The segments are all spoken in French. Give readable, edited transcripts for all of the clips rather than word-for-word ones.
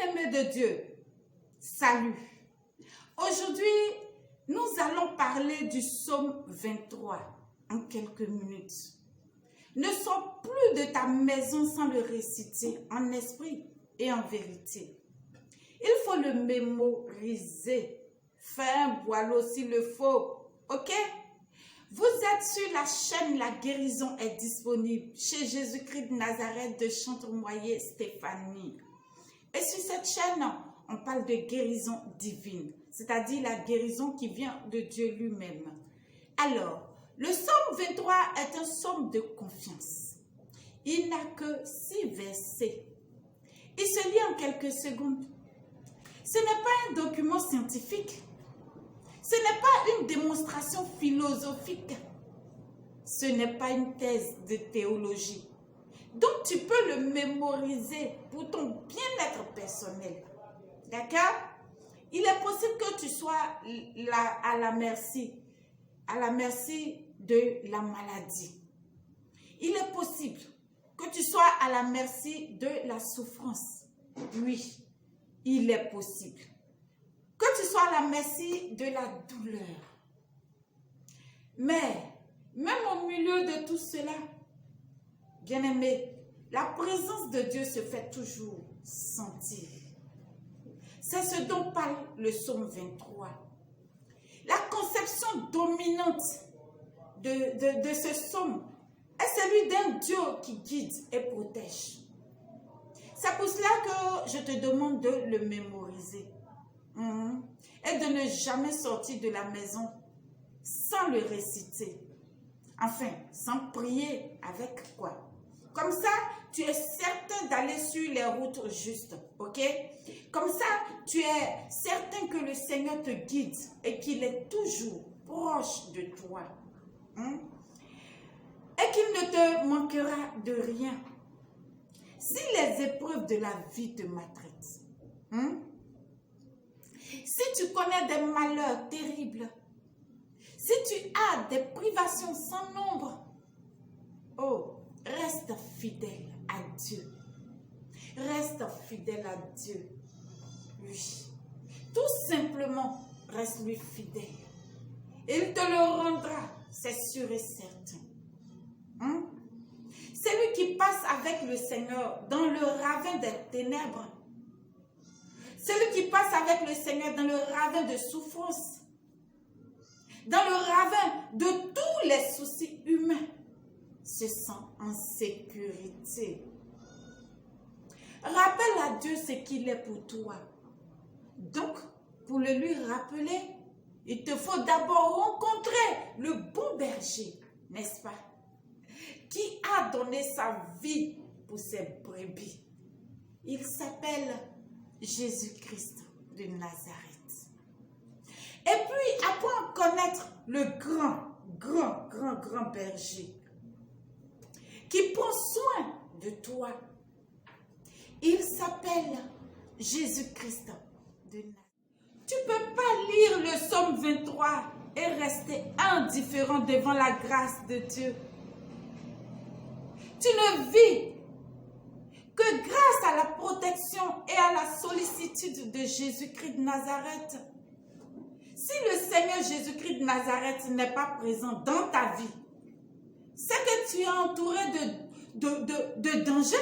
Bien-aimés de Dieu, salut. Aujourd'hui, nous allons parler du psaume 23 en quelques minutes. Ne sors plus de ta maison sans le réciter en esprit et en vérité. Il faut le mémoriser. Faire un boileau s'il le faut. Ok? Vous êtes sur la chaîne La Guérison est disponible chez Jésus-Christ de Nazareth de Chantemoyer Stéphanie. Et sur cette chaîne, on parle de guérison divine, c'est-à-dire la guérison qui vient de Dieu lui-même. Alors, le psaume 23 est un psaume de confiance. Il n'a que 6 versets. Il se lit en quelques secondes. Ce n'est pas un document scientifique. Ce n'est pas une démonstration philosophique. Ce n'est pas une thèse de théologie. Donc, tu peux le mémoriser pour ton bien-être personnel. D'accord? Il est possible que tu sois à la merci de la maladie. Il est possible que tu sois à la merci de la souffrance. Oui, il est possible que tu sois à la merci de la douleur. Mais, même au milieu de tout cela, bien-aimé, la présence de Dieu se fait toujours sentir. C'est ce dont parle le psaume 23. La conception dominante de ce psaume est celui d'un Dieu qui guide et protège. C'est pour cela que je te demande de le mémoriser. Et de ne jamais sortir de la maison sans le réciter. Enfin, sans prier avec quoi? Comme ça, tu es certain d'aller sur les routes justes, ok? Comme ça, tu es certain que le Seigneur te guide et qu'il est toujours proche de toi. Et qu'il ne te manquera de rien. Si les épreuves de la vie te maltraitent, si tu connais des malheurs terribles, si tu as des privations sans nombre, oh, reste fidèle à Dieu. Reste fidèle à Dieu. Oui. Tout simplement, reste lui fidèle. Il te le rendra, c'est sûr et certain. Celui qui passe avec le Seigneur dans le ravin des ténèbres, celui qui passe avec le Seigneur dans le ravin de souffrance, dans le ravin de tous les soucis humains, se sent en sécurité. Rappelle à Dieu ce qu'il est pour toi. Donc, pour le lui rappeler, il te faut d'abord rencontrer le bon berger, n'est-ce pas? Qui a donné sa vie pour ses brebis. Il s'appelle Jésus-Christ de Nazareth. Et puis, après en connaître le grand berger qui prend soin de toi, il s'appelle Jésus-Christ de Nazareth. Tu ne peux pas lire le psaume 23 et rester indifférent devant la grâce de Dieu. Tu ne vis que grâce à la protection et à la sollicitude de Jésus-Christ de Nazareth. Si le Seigneur Jésus-Christ de Nazareth n'est pas présent dans ta vie, c'est que tu es entouré de dangers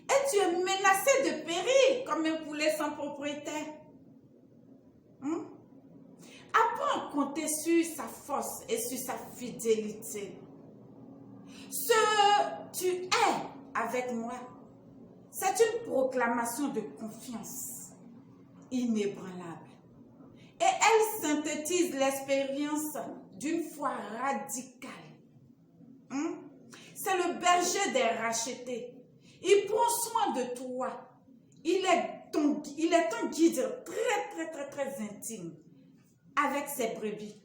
et tu es menacé de périr comme un poulet sans propriétaire. Apprends à compter sur sa force et sur sa fidélité. Ce tu es avec moi, c'est une proclamation de confiance inébranlable. Et elle synthétise l'expérience d'une foi radicale. C'est le berger des rachetés. Il prend soin de toi. Il est un guide très intime avec ses brebis.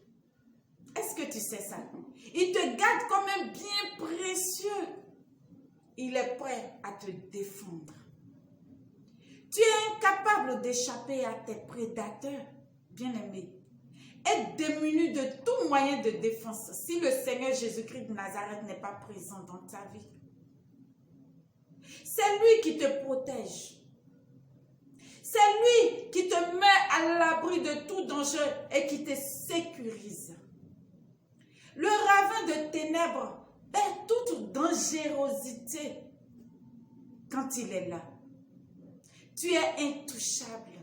Est-ce que tu sais ça? Il te garde comme un bien précieux. Il est prêt à te défendre. Tu es incapable d'échapper à tes prédateurs, bien-aimés, et démuni de tout moyen de défense si le Seigneur Jésus-Christ de Nazareth n'est pas présent dans ta vie. C'est lui qui te protège. C'est lui qui te met à l'abri de tout danger et qui te sécurise. Le ravin de ténèbres perd toute dangerosité quand il est là. Tu es intouchable.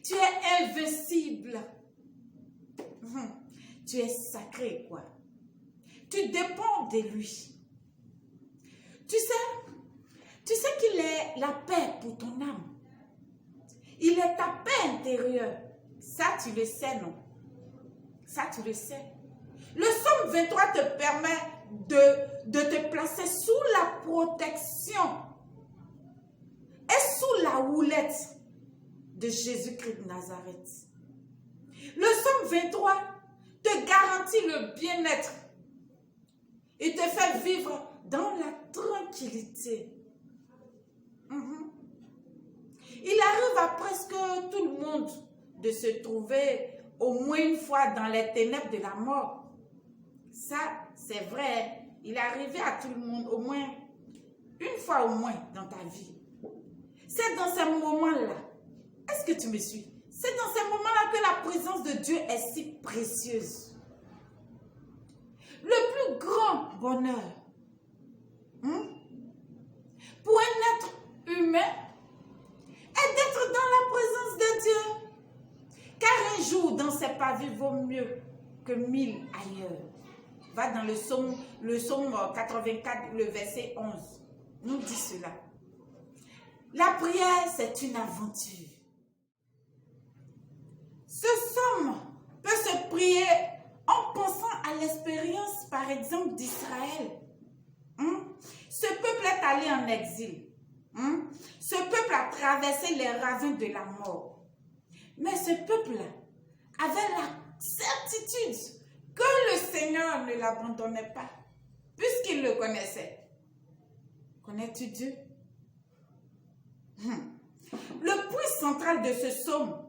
Tu es invincible. Tu es sacré, quoi. Tu dépends de lui. Tu sais qu'il est la paix pour ton âme. Il est ta paix intérieure. Ça, tu le sais, non? Ça, tu le sais. Le psaume 23 te permet de te placer sous la protection et sous la houlette de Jésus-Christ de Nazareth. Le psaume 23 te garantit le bien-être. Il te fait vivre dans la tranquillité. Il arrive à presque tout le monde de se trouver au moins une fois dans les ténèbres de la mort. Ça, c'est vrai. Il est arrivé à tout le monde au moins une fois au moins dans ta vie. C'est dans ces moments-là. Est-ce que tu me suis? C'est dans ces moments-là que la présence de Dieu est si précieuse. Le plus grand bonheur pour un être humain est d'être dans la présence de Dieu. Car un jour dans ses pavés vaut mieux que 1000 ailleurs. Va dans le psaume 84, le verset 11. Nous dit cela. La prière, c'est une aventure. Ce psaume peut se prier en pensant à l'expérience, par exemple, d'Israël. Ce peuple est allé en exil. Ce peuple a traversé les ravins de la mort. Mais ce peuple-là avait la certitude que le Seigneur ne l'abandonnait pas, puisqu'il le connaissait. Connais-tu Dieu? Le point central de ce psaume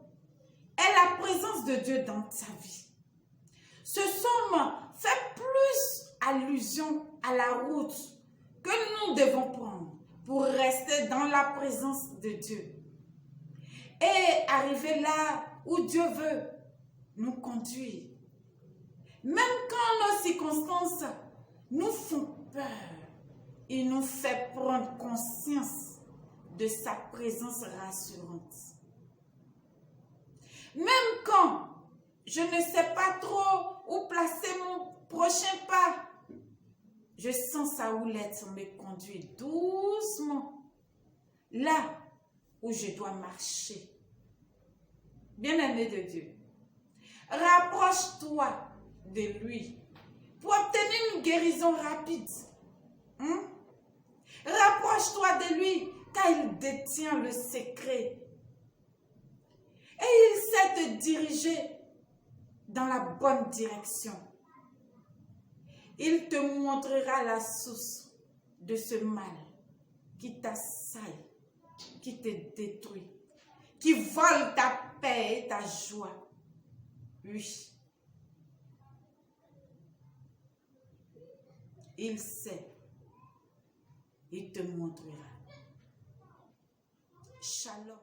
est la présence de Dieu dans ta vie. Ce psaume fait plus allusion à la route que nous devons prendre pour rester dans la présence de Dieu et arriver là où Dieu veut nous conduire. Même quand nos circonstances nous font peur, il nous fait prendre conscience de sa présence rassurante. Même quand je ne sais pas trop où placer mon prochain pas, je sens sa houlette me conduire doucement là où je dois marcher. Bien-aimé de Dieu, rapproche-toi de lui pour obtenir une guérison rapide. Rapproche-toi de lui car il détient le secret. Et il sait te diriger dans la bonne direction. Il te montrera la source de ce mal qui t'assaille, qui te détruit, qui vole ta paix et ta joie. Oui. Il sait. Il te montrera. Shalom.